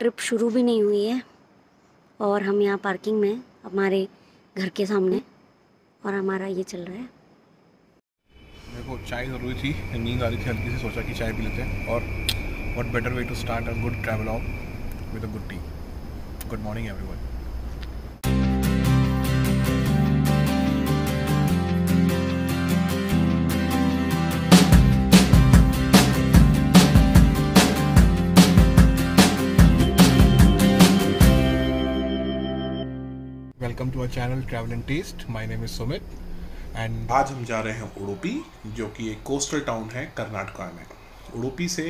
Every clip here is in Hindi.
ट्रिप शुरू भी नहीं हुई है और हम यहाँ पार्किंग में हमारे घर के सामने, और हमारा ये चल रहा है। मेरे को चाय ज़रूरी थी, नींद आ रही थी हल्की सी, सोचा कि चाय पी लेते हैं। और what better way to start a good travel out with a good tea. Good morning everyone. Welcome to our channel travel and taste. My name is Sumit and आज हम जा रहे हैं उडुपी, जो कि एक कोस्टल टाउन है कर्नाटका में। उडुपी से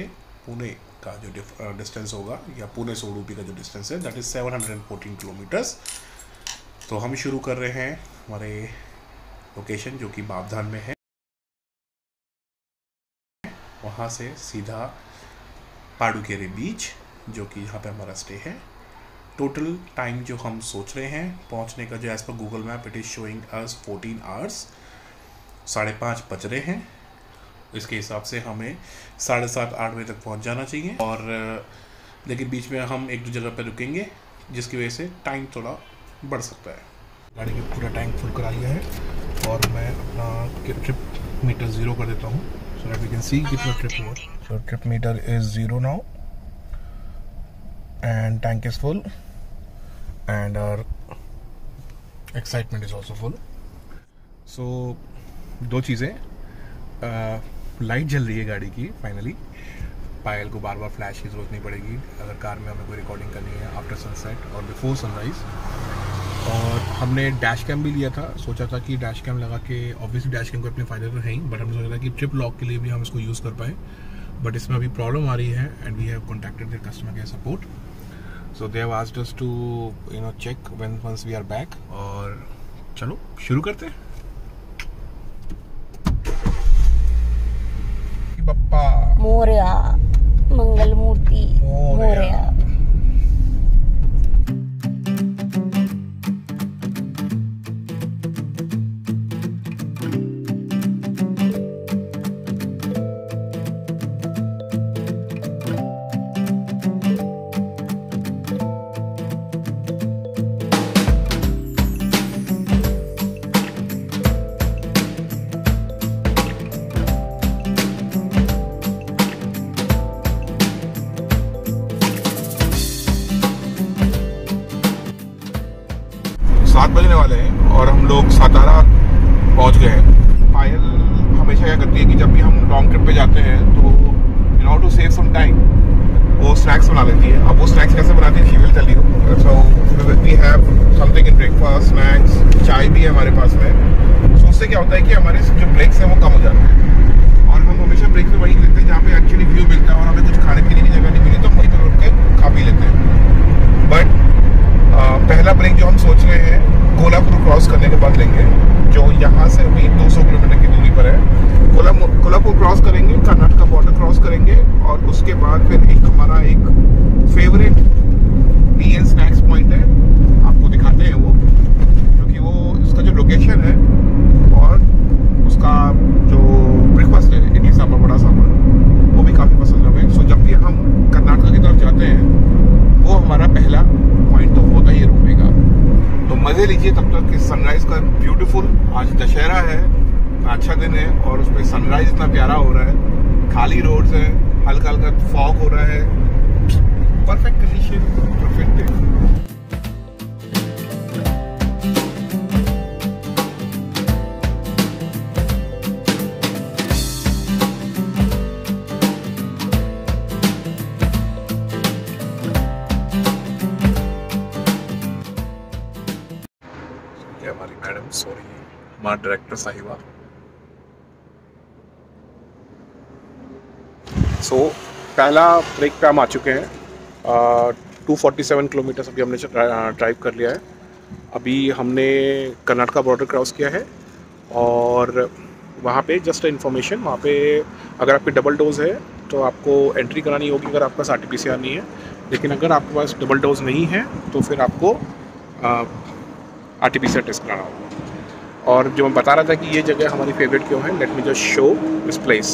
पुणे का जो डिस्टेंस होगा, या पुणे से उडुपी का जो डिस्टेंस है, दैट इज 714 किलोमीटर्स। तो हम शुरू कर रहे हैं हमारे लोकेशन, जो कि बाबधान में है। वहाँ से सीधा पाडुकेरे बीच, जो कि यहाँ पे हमारा स्टे है। टोटल टाइम जो हम सोच रहे हैं पहुंचने का, जो as per Google map it is showing us 14 hours, 5:30 बज रहे हैं। इसके हिसाब से हमें 7:30-8 बजे तक पहुंच जाना चाहिए। और लेकिन बीच में हम एक दो जगह पर रुकेंगे, जिसकी वजह से टाइम थोड़ा बढ़ सकता है। गाड़ी का पूरा टैंक फुल करा लिया है और मैं अपना ट्रिप मीटर 0 कर देता हूँ, so that we can see कितना ट्रिप हुआ। So trip meter is 0 now and tank is full and our excitement is also full. So दो चीज़ें, लाइट जल रही है गाड़ी की फाइनली। पायल को बार बार फ्लैश की जरूरत नहीं पड़ेगी अगर कार में हमें कोई रिकॉर्डिंग करनी है आफ्टर सनसेट और बिफोर सनराइज। और हमने डैश कैम भी लिया था, सोचा था कि डैश कैम लगा के, ऑब्वियसली डैश कैम को अपने फ़ायदे तो है ही, बट हमने सोचा था कि ट्रिप लॉग के लिए भी हम इसको यूज़ कर पाएँ। बट इसमें अभी प्रॉब्लम आ रही है and we have contacted the customer care support. So they have asked us to check once we are back। और चलो शुरू करते हैं। बप्पा मोरया, मंगल मूर्ति मोरया। बजने वाले हैं और हम लोग सातारा पहुंच गए हैं। पायल हमेशा क्या करती है कि जब भी हम लॉन्ग ट्रिप पे जाते हैं तो in order to save some time वो स्नैक्स बना लेती है। अब वो स्नैक्स कैसे बनाती है, she will tell you. So we have something in breakfast, snacks, चाय भी है हमारे पास में। तो उससे क्या होता है कि हमारे जो ब्रेक्स हैं वो कम हो जाते हैं और हम हमेशा ब्रेक में वहीं लेते हैं जहाँ पे एक्चुअली व्यू मिलता है और हमें कुछ खाने पीने की जगह नहीं मिली तो हम वहीं पर रुक के खा पी लेते हैं। बट पहला ब्रेक जो हम सोच रहे हैं कोल्हापुर क्रॉस करने के बाद लेंगे, जो यहाँ से अभी 200 किलोमीटर की दूरी पर है। कोल्हापुर क्रॉस करेंगे, कर्नाटका बॉर्डर क्रॉस करेंगे और उसके बाद फिर हमारा एक favourite T and snacks point है, आपको दिखाते हैं वो, क्योंकि वो उसका जो लोकेशन है और उसका जो ब्रेकफास्ट है, इडली सांभर बड़ा सांभर, वो भी काफ़ी पसंद हमें। सो जब भी हम कर्नाटका की तरफ जाते हैं वो हमारा पहला पॉइंट तो होता ही है रुकने का। तो मज़े लीजिए तब तक कि सनराइज़ का ब्यूटीफुल। आज दशहरा है, अच्छा दिन है और उसमें सनराइज़ इतना प्यारा हो रहा है। खाली रोड्स हैं, हल्का हल्का फॉग हो रहा है, परफेक्ट कंडीशन, परफेक्ट डे। हमारी मैडम, सॉरी, हमारा डायरेक्टर साहिबा। सो पहला ब्रेक पे हम आ चुके हैं। 247 किलोमीटर अभी हमने ड्राइव कर लिया है। अभी हमने कर्नाटका बॉर्डर क्रॉस किया है और वहाँ पे जस्ट इन्फॉर्मेशन, वहाँ पे अगर आपकी डबल डोज है तो आपको एंट्री करानी होगी अगर आपका RT-PCR नहीं है। लेकिन अगर आपके पास डबल डोज नहीं है तो फिर आपको RT-PCR टेस्ट कराना होगा। और जो मैं बता रहा था कि ये जगह हमारी फेवरेट क्यों है, late me just show this place.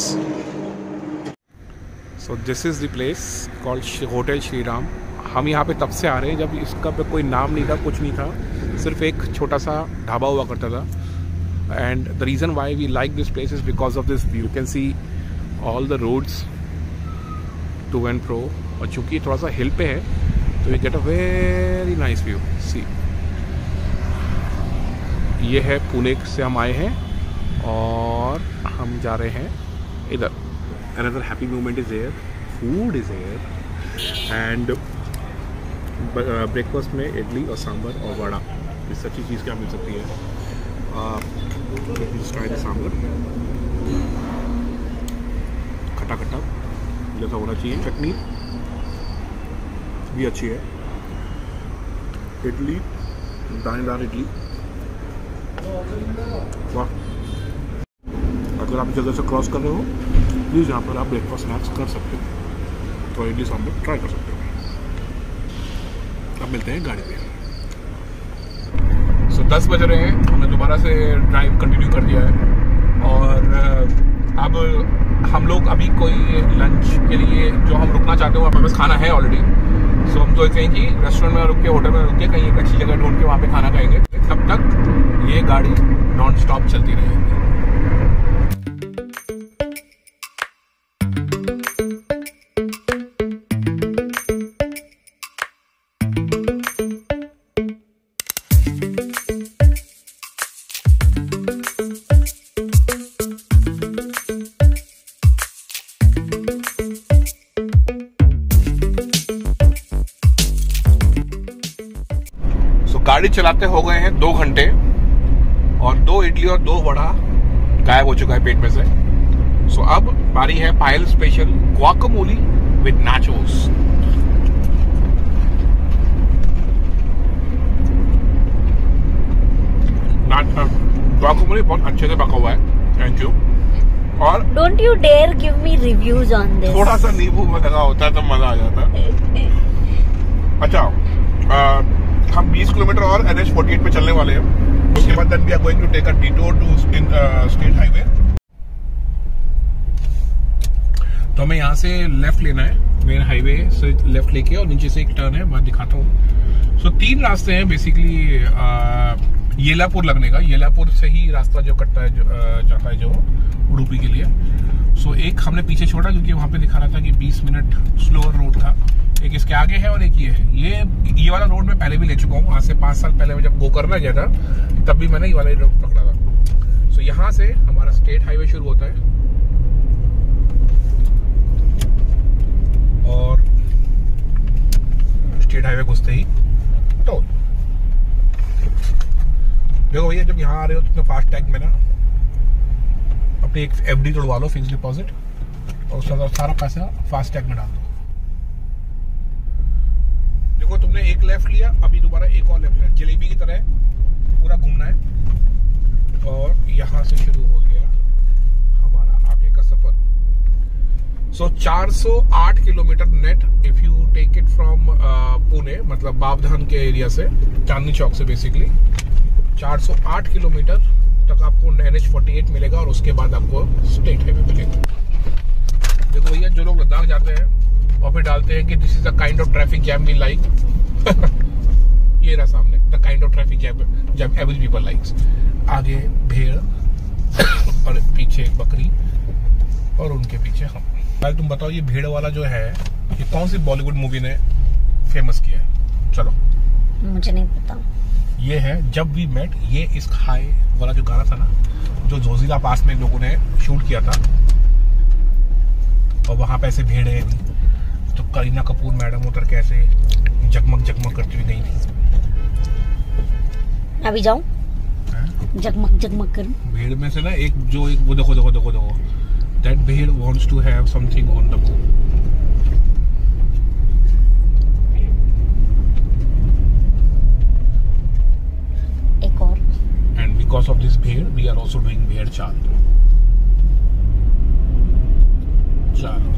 So this is the place called Hotel Shri Ram, हम यहाँ पे तब से आ रहे हैं जब इसका पे कोई नाम नहीं था, कुछ नहीं था, सिर्फ एक छोटा सा ढाबा हुआ करता था। And the reason why we like this place is because of this view. You can see all the roads to and fro, और चूँकि थोड़ा सा हिल पे है तो you get a very nice view. See, ये है पुणे से हम आए हैं और हम जा रहे हैं इधर। Another happy moment is here, food is here, and breakfast में इडली और सांभर और वड़ा, इस अच्छी चीज़ क्या मिल सकती है। सांभर खट्टा खट्टा जैसा होना चाहिए, चटनी भी अच्छी है, इडली दानेदार इडली, वाह। अगर आप जगह से क्रॉस कर रहे हो प्लीज़ यहाँ पर आप ब्रेकफास्ट स्नैक्स कर सकते हो, तो इडली सांभर ट्राई कर सकते हो। अब मिलते हैं गाड़ी पे। 10 बज रहे हैं, हमने दोबारा से ड्राइव कंटिन्यू कर दिया है और अब हम लोग अभी कोई लंच के लिए जो हम रुकना चाहते हो, हमारे पास खाना है ऑलरेडी। सो हम सोचते हैं कि रेस्टोरेंट में रुक के, होटल में रुक के कहीं एक अच्छी जगह ढूंढ के वहाँ पे खाना खाएंगे। तब तक ये गाड़ी नॉन स्टॉप चलती रहेगी। गाड़ी चलाते हो गए हैं 2 घंटे और 2 इडली और 2 वड़ा गायब हो चुका है पेट में से। सो अब बारी है Payal special guacamole with nachos. Guacamole बहुत अच्छे से पका हुआ है, थैंक यू। और don't you dare give me reviews on this. थोड़ा सा नींबू लगा होता है तो मजा आ जाता। अच्छा, हम 20 किलोमीटर और NH48 पे चलने वाले हैं। उसके बाद then we are going to take a detour to state highway. तो हमें यहाँ से लेफ्ट लेना है, मेन हाईवे से लेफ्ट लेके, और नीचे से एक टर्न है, मैं दिखाता हूँ। सो 3 रास्ते हैं बेसिकली येलापुर लगने का। येलापुर से ही रास्ता जो कटता है, जाता है जो उडुपी के लिए। सो एक हमने पीछे छोड़ा क्योंकि वहाँ पे दिखा रहा था कि 20 मिनट स्लोअर रोड था। एक इसके आगे है और एक ये है। ये वाला रोड मैं पहले भी ले चुका हूँ। आज से 5 साल पहले मैं जब गोकर्ण गया था तब भी मैंने ये वाला रोड पकड़ा था। सो यहाँ से हमारा स्टेट हाईवे शुरू होता है और स्टेट हाईवे घुसते ही टोल। देखो भैया, जब यहाँ आ रहे हो तो फास्ट टैग में ना अपनी एक FD तोड़वा लो, फिक्स डिपॉजिट, और उसका सारा पैसा फास्ट टैग में डाल दो। देखो तुमने एक लेफ्ट लिया, अभी दोबारा एक और लेफ्ट लिया, जलेबी की तरह पूरा घूमना है। और यहाँ से शुरू हो गया हमारा आगे का सफर। So 408 kilometre net if you take it from Pune, मतलब बाबधान के एरिया से, चांदनी चौक से बेसिकली 408 किलोमीटर तक आपको NH48 मिलेगा और उसके बाद आपको स्टेट हाईवे मिलेगा। देखो भैया, जो लोग लद्दाख जाते हैं और फिर डालते हैं कि this is the kind of traffic jam we like, ये रहा सामने, the kind of traffic jam every people likes. आगे भेड़ और पीछे एक बकरी और उनके पीछे हम। भाई तुम बताओ, ये भेड़ वाला जो है ये कौन सी बॉलीवुड मूवी ने फेमस किया है? चलो, मुझे नहीं पता। ये है जब वी मेट। ये इस हाई वाला जो गाना था ना, जो जोजिला पास में लोगों ने शूट किया था, और वहां पे ऐसे भेड़े थी, तो करीना कपूर मैडम उतर के ऐसे जगमग जगमग करती हुई गई थी। अभी जाऊं जगमग जगमग करूं? भेड़ में से ना एक वो देखो देखो देखो देखो, दैट भेड़ wants to have something on the go. एक और। एंड बिकॉज ऑफ दिस भेड़ वी आर आल्सो डूइंग भेड़ चाल। चलो,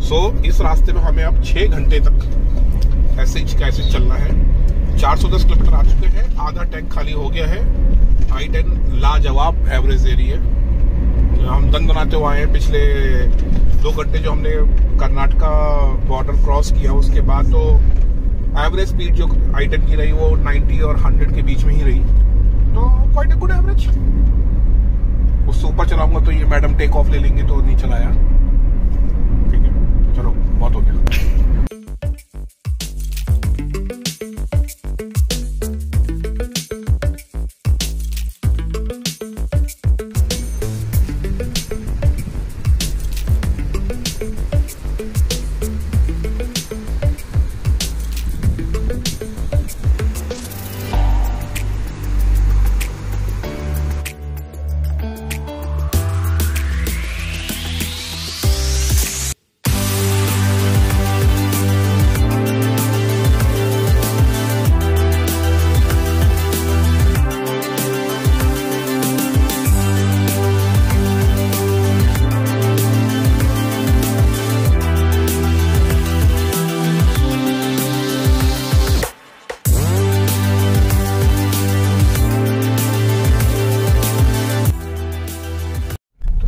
सो इस रास्ते में हमें अब 6 घंटे तक ऐसे ही कैसे चलना है। 410 किलोमीटर आ चुके हैं, आधा टैंक खाली हो गया है। I-10 लाजवाब एवरेज दे रही है। हम दन बनाते हुए आए हैं। पिछले 2 घंटे जो हमने कर्नाटका बॉर्डर क्रॉस किया उसके बाद तो एवरेज स्पीड जो I-10 की रही वो 90 और 100 के बीच में ही रही, तो क्वाइट अ गुड एवरेज। उससे ऊपर चलाऊंगा तो ये मैडम टेक ऑफ ले लेंगे, तो नहीं चलाया। ठीक है, चलो बहुत हो गया।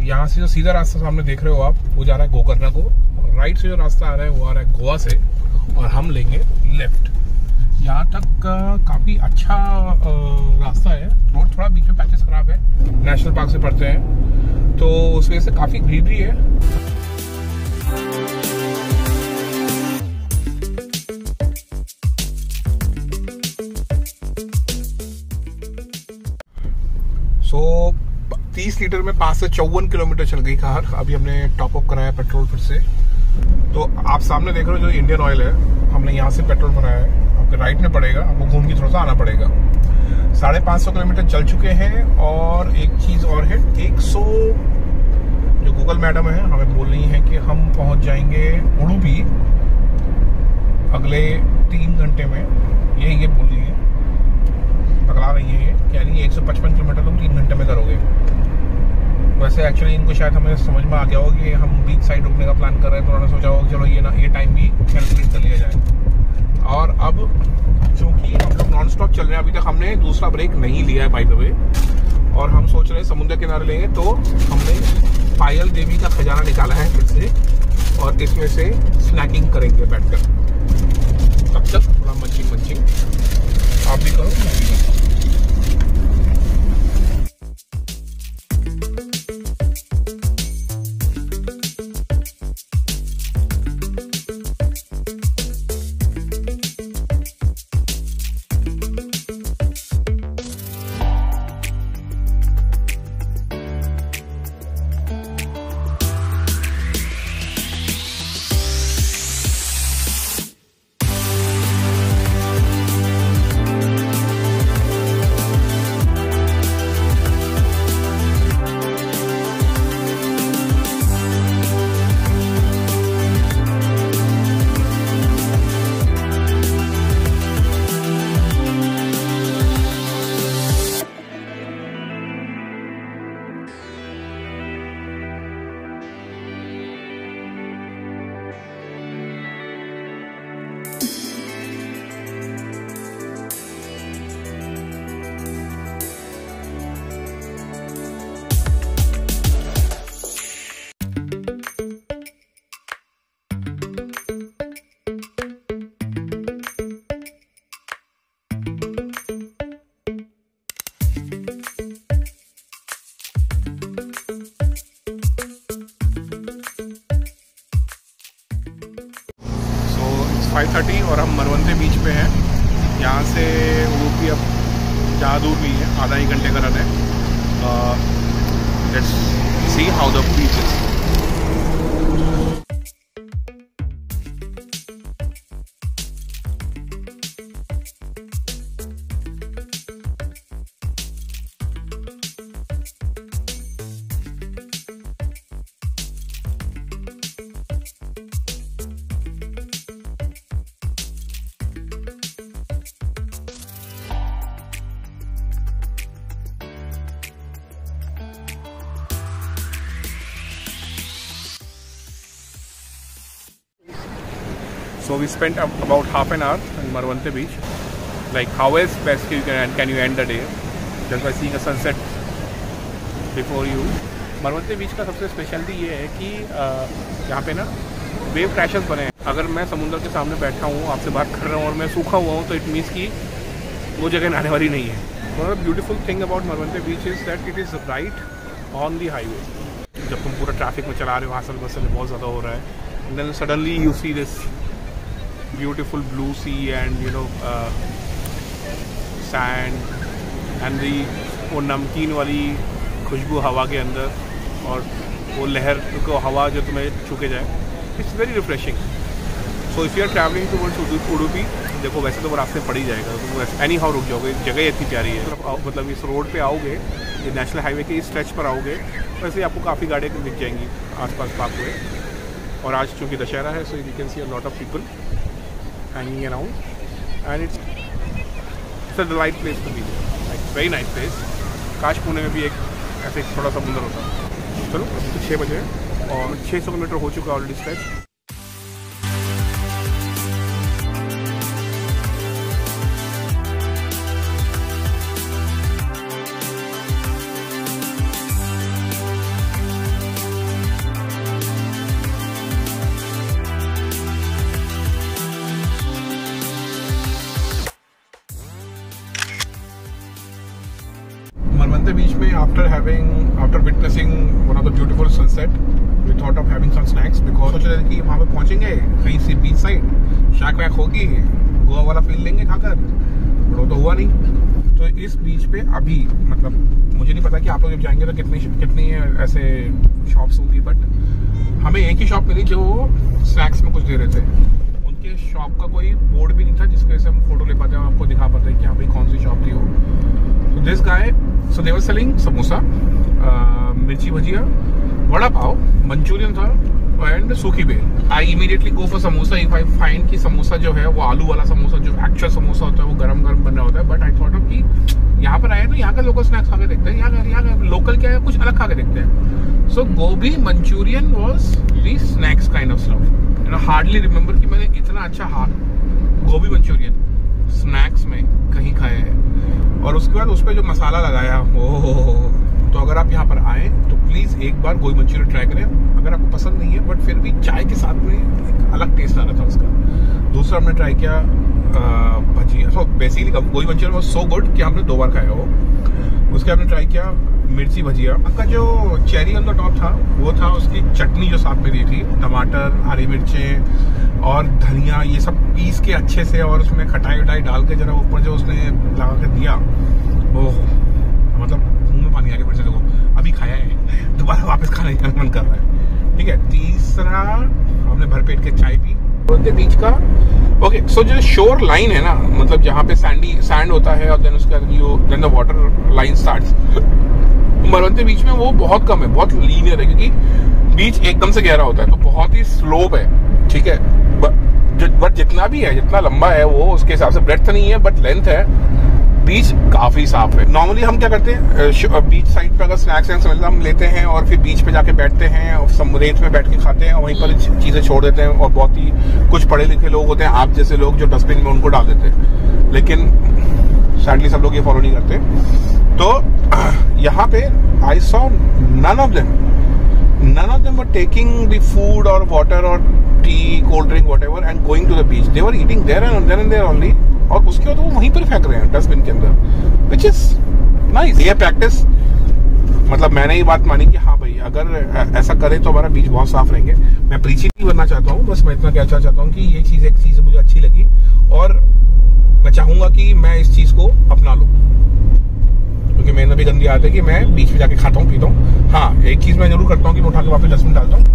यहाँ से जो सीधा रास्ता सामने देख रहे हो आप, वो जा रहा है गोकर्णा को। राइट से जो रास्ता आ रहा है वो आ रहा है गोवा से, और हम लेंगे लेफ्ट। यहाँ तक काफ़ी अच्छा रास्ता है। रोड थोड़ा बीच में पैचेस खराब है, नेशनल पार्क से पड़ते हैं, तो उस वजह से काफ़ी ग्रीनरी है। सो 30 लीटर में 5 से 54 किलोमीटर चल गई कार। अभी हमने टॉप अप कराया पेट्रोल फिर से। तो आप सामने देख रहे हो जो इंडियन ऑयल है, हमने यहाँ से पेट्रोल भराया है। आपके राइट में पड़ेगा, आपको घूम के थोड़ा सा आना पड़ेगा। 550 किलोमीटर चल चुके हैं। और एक चीज और है, 100 जो गूगल मैडम है हमें बोल रही है कि हम पहुंच जाएंगे उडुपी अगले 3 घंटे में। ये बोल रही है, पकड़ा रही है। ये कह रही है 155 किलोमीटर तुम 3 घंटे में करोगे। वैसे एक्चुअली इनको शायद हमें समझ में आ गया होगा कि हम बीच साइड रुकने का प्लान कर रहे हैं, तो उन्होंने सोचा होगा चलो ये टाइम भी कैलकुलेट कर लिया जाए। और अब चूंकि हम लोग नॉन स्टॉप चल रहे हैं, अभी तक हमने दूसरा ब्रेक नहीं लिया है बाय द वे, और हम सोच रहे हैं समुद्र किनारे लेंगे। तो हमने पायल देवी का खजाना निकाला है फिर से, और इसमें से स्नैकिंग करेंगे बैठकर। तब तक थोड़ा मंचिंग आप भी करो, मैं भी करूँ। So 5:30 और हम मरवंते बीच पे हैं। यहाँ से उडुपी अब ज़्यादा दूर नहीं है, आधा ही घंटे का रन है। Let's see how the beach is. So we spent about half an hour in Marwante Beach. Like, how else best can you end the day? Just by seeing a sunset before you. Marwante Beach का सबसे स्पेशलिटी ये है कि यहाँ पे ना वेव क्रैशेस बने हैं। अगर मैं समुद्र के सामने बैठा हूँ, आपसे बात कर रहा हूँ और मैं सूखा हुआ हूँ, तो इट मीन्स कि वो जगह नहाने वाली नहीं है। One of the beautiful thing about Maravanthe beach is that it is right on the highway. जब तुम पूरा ट्रैफिक में चला रहे हो, हासिल बसल बहुत ज़्यादा हो रहा है, and then suddenly you see this beautiful blue sea and sand and the वो नमकीन वाली खुशबू हवा के अंदर, और वो लहर को हवा जो तुम्हें छू के जाए, it's very refreshing. So if you are travelling towards Udupi, देखो वैसे तो वो रास्ते पड़ ही जाएगा, तो एनी हाउ रुक जाओगे, जगह इतनी प्यारी है। मतलब इस रोड पे आओगे, ये नेशनल हाईवे के इस स्ट्रेच पर आओगे, वैसे ही आपको काफ़ी गाड़ियाँ दिख जाएंगी आसपास पार्क हुए। और आज चूँकि दशहरा है, so you can see a lot of people hanging around and it's a delight place to be there, like very nice place. काश पुणे में भी एक ऐसे थोड़ा सा समुंदर होता। चलो अब तो 6 बजे और 600 किलोमीटर हो चुका ऑलरेडी स्ट्रेच। मरवंते बीच में after witnessing one of the beautiful sunset, we thought of having some snacks because सोच रहे थे कि वहाँ पे पहुँचेंगे कहीं सी बीच साइड, शैक वैक होगी, गोवा वाला फील लेंगे खाकर, बट वो तो हुआ नहीं। तो इस बीच पे अभी मतलब मुझे नहीं पता कि आप लोग जब जाएंगे तो कितनी ऐसे शॉप्स होंगी, बट हमें एक ही शॉप मिली जो स्नैक्स में कुछ दे रहे थे। उनके शॉप का कोई बोर्ड भी नहीं था जिसकी वजह से हम फोटो ले पाते हैं, आपको दिखा पाते हैं कि हाँ भाई कौन सी शॉप थी वो। तो this guy, so they were selling samosa, mirchi bhajiya, vada pav, manchurian था and sukhi bhel. I immediately go for samosa if I find कि समोसा जो है वो आलू वाला समोसा, जो एक्चुअल समोसा होता है वो गरम गरम बन रहा होता है। बट आई थॉट ऑफ कि यहाँ पर आए तो यहाँ का लोकल स्नैक्स खा के देखते हैं, यहाँ का लोकल क्या है, कुछ अलग खा के देखते हैं। सो गोभी Manchurian was the snacks kind of stuff. You know hardly remember कि मैंने इतना अच्छा गोभी मंचूरियन स्नैक्स में कहीं खाया है। और उसके बाद उस पर जो मसाला लगाया, ओह। तो अगर आप यहाँ पर आए तो प्लीज़ एक बार गोभी मंचूरियन ट्राई करें, अगर आपको पसंद नहीं है, बट फिर भी चाय के साथ में एक अलग टेस्ट आ रहा था उसका। दूसरा हमने ट्राई किया भजिया। सो बेसिकली गोभी मंचूरियन वॉज सो गुड कि हमने 2 बार खाया वो। उसके हमने ट्राई किया मिर्ची भजिया। आपका जो चेरी ऑन द टॉप था वो था उसकी चटनी जो साथ में दी थी, टमाटर, हरी मिर्चें और धनिया, ये सब पीस के अच्छे से, और उसमें खटाई वटाई डाल के जरा ऊपर जो उसने लगा के दिया, वो मतलब मुंह में पानी आ गया फिर से। देखो अभी खाया है, दोबारा वापस खाने का मन कर रहा है। ठीक है, तीसरा हमने भरपेट के चाय पी। बीच का ओके। सो जो शोर लाइन है ना, मतलब जहाँ पे सैंड होता है और देन उसके then the water line starts, Maravanthe beach में वो बहुत कम है, बहुत लीनियर है, क्योंकि बीच एकदम से गहरा होता है तो बहुत ही स्लोप है। ठीक है, बट जितना भी है, जितना लंबा है वो उसके हिसाब से ब्रेड्थ नहीं है बट लेंथ है। बीच काफी साफ है। नॉर्मली हम क्या करते हैं, बीच साइड पे अगर स्नैक्स हम लेते हैं और फिर बीच पे जाके बैठते हैं और रेत में बैठ के खाते हैं और वहीं पर चीजें छोड़ देते हैं, और बहुत ही कुछ पढ़े लिखे लोग होते हैं आप जैसे लोग जो डस्टबिन में उनको डाल देते हैं, लेकिन सैडली सब लोग ये फॉलो नहीं करते। तो यहाँ पे I saw none of them were taking the food और वाटर और tea, cold drink, whatever and going to the beach. They were eating there and there only, और उसके बाद वो वहीं पर फेंक रहे हैं डस्टबिन के अंदर, विच इज नाइस। ये प्रैक्टिस, मतलब मैंने ये बात मानी कि हाँ भाई अगर ऐसा करें तो हमारा बीच बहुत साफ रहेंगे। मैं प्रीची नहीं बनना चाहता हूँ, बस मैं इतना कहना चाहता हूँ कि ये चीज एक चीज मुझे अच्छी लगी और मैं चाहूंगा कि मैं इस चीज को अपना लूं, क्योंकि मैंने भी गंदी आदत है कि मैं बीच में जाके खाता हूँ पीता हूँ। हाँ, एक चीज मैं जरूर करता हूँ कि मैं उठा के वापस डस्टबिन डालता हूँ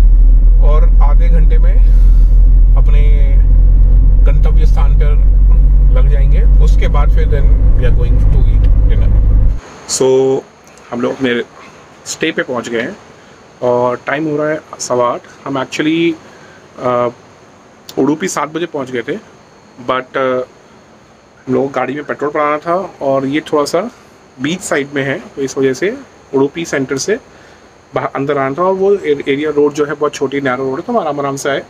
और आधे घंटे में अपने गंतव्य स्थान पर लग जाएंगे। उसके बाद फिर then we are going to eat dinner. So हम लोग अपने स्टे पे पहुंच गए हैं और टाइम हो रहा है 8:15। हम एक्चुअली उडुपी 7 बजे पहुंच गए थे, बट हम लोग गाड़ी में पेट्रोल भराना था और ये थोड़ा सा बीच साइड में है, तो इस वजह से उडुपी सेंटर से बाहर अंदर आना था, और वो एरिया रोड जो है बहुत छोटी नैरो रोड है, तो हम आराम से आए,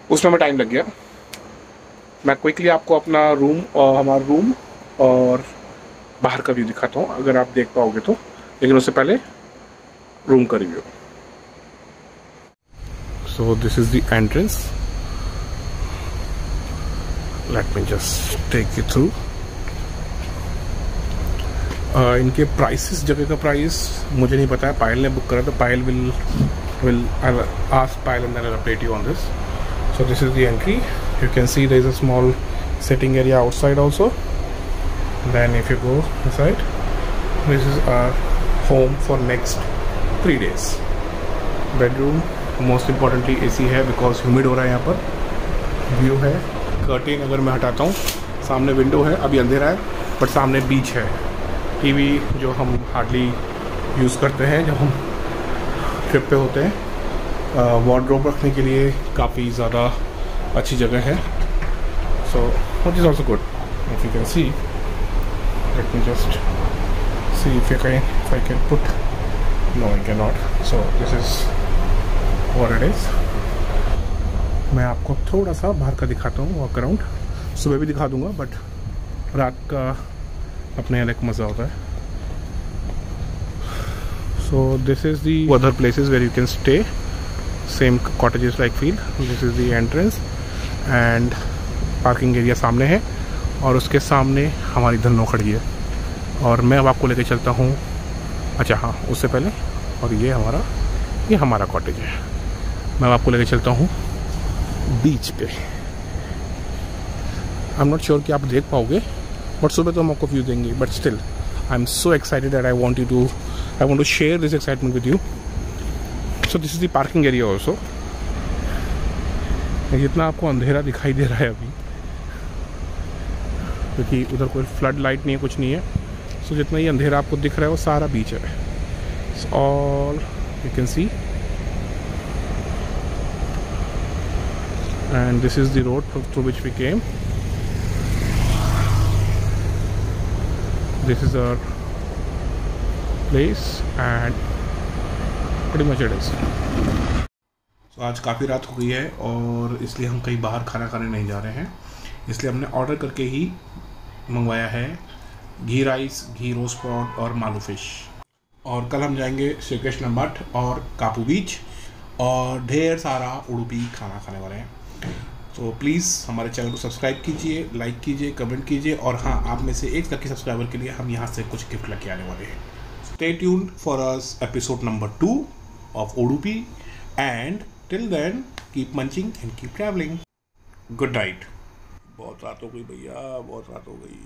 उसमें हमें टाइम लग गया। मैं क्विकली आपको अपना रूम और हमारा रूम और बाहर का व्यू दिखाता हूँ अगर आप देख पाओगे तो, लेकिन उससे पहले रूम का review. So this is the entrance. Let me just take you through. इनके प्राइसेस, जगह का प्राइस मुझे नहीं पता है, पायल ने बुक करा तो पायल will ask Payal and then I'll update you on this. So this is the entry. You can see there is a small sitting area outside also. Then if you go inside, this is our home for next 3 days. Bedroom, most importantly AC है because humid हो रहा है यहाँ पर. View है, कर्टेन अगर मैं हटाता हूँ, सामने विंडो है, अभी अंधेरा है बट सामने बीच है. टीवी जो हम हार्डली यूज़ करते हैं जब हम ट्रिप पे होते हैं. वार्डरोब रखने के लिए काफ़ी ज़्यादा अच्छी जगह है. So which is also good. If you can see, let me just see if I can put. No I cannot नॉट. This is what it is इज़. मैं आपको थोड़ा सा बाहर का दिखाता हूँ वॉक अराउंड. सुबह भी दिखा दूँगा बट रात का अपने अलग मज़ा होता है. So this is the other places where you can stay. Same cottages like feel. This is the entrance and parking area सामने है और उसके सामने हमारी धन्नो खड़ी है. और मैं अब आपको लेके चलता हूँ, अच्छा हाँ उससे पहले, और ये हमारा कॉटेज है. मैं अब आपको लेके चलता हूँ बीच पे. आई एम नॉट श्योर कि आप देख पाओगे बट सुबह तो हम आपको व्यू देंगे. But still I am so excited that I want to share this excitement with you. So this is the parking area also. जितना आपको अंधेरा दिखाई दे रहा है अभी, क्योंकि उधर कोई फ्लड लाइट नहीं है, कुछ नहीं है. सो जितना ही अंधेरा आपको दिख रहा है वो सारा बीच है. All you can see. And this is the road through which we came. This is our place and pretty much it is. So आज काफ़ी रात हो गई है और इसलिए हम कहीं बाहर खाना खाने नहीं जा रहे हैं. इसलिए हमने ऑर्डर करके ही मंगवाया है घी राइस, घी रोस्ट पॉट और मालू फिश. और कल हम जाएंगे श्री कृष्ण मठ और कापू बीच और ढेर सारा उडुपी खाना खाने वाले हैं. तो प्लीज़ हमारे चैनल को सब्सक्राइब कीजिए, लाइक कीजिए, कमेंट कीजिए. और हाँ, आप में से एक लकी सब्सक्राइबर के लिए हम यहाँ से कुछ गिफ्ट लेके आने वाले हैं. Stay tuned for us episode number 2 of Udupi, and till then keep munching and keep traveling. Good night. बहुत रात हो गई भैया, बहुत रात हो गई.